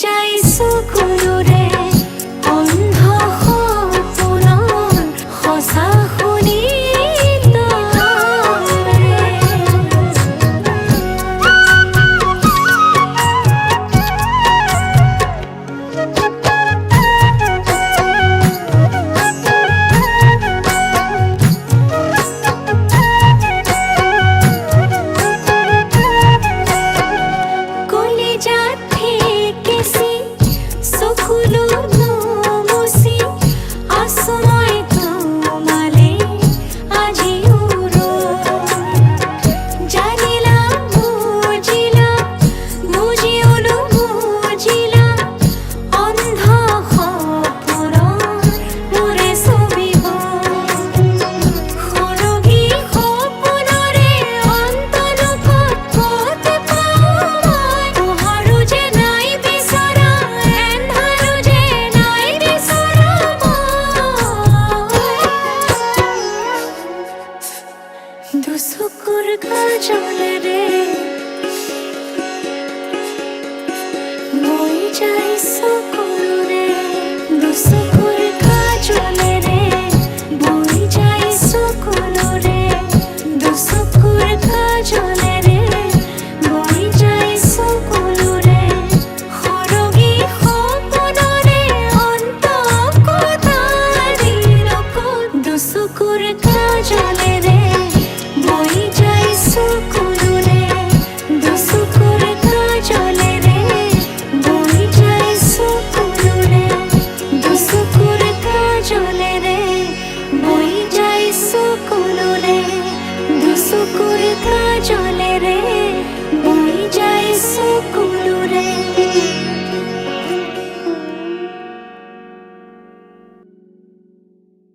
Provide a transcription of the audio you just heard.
যাই চকুলোৰে অন্ধ সপোনৰ সঁচা শুনি দুচকুৰ কাজলেৰে মই যাই চকুলোৰে দুচকুৰ কাজলেৰে মই যাই চকুলোৰে দুচকুৰ কাজলেৰে মই যাই চকুলোৰে সৰগী সপোনৰে অন্ত কথাৰি লগত দুচকুৰ কাজলেৰে মই যাই চকুলোৰে দুচকুৰ কাজলেৰে মই যাই চকুলোৰে দুচকুৰ কাজলেৰে মই যাই চকুলোৰে দুচকুৰ কাজলেৰে মই যাই চকুলোৰে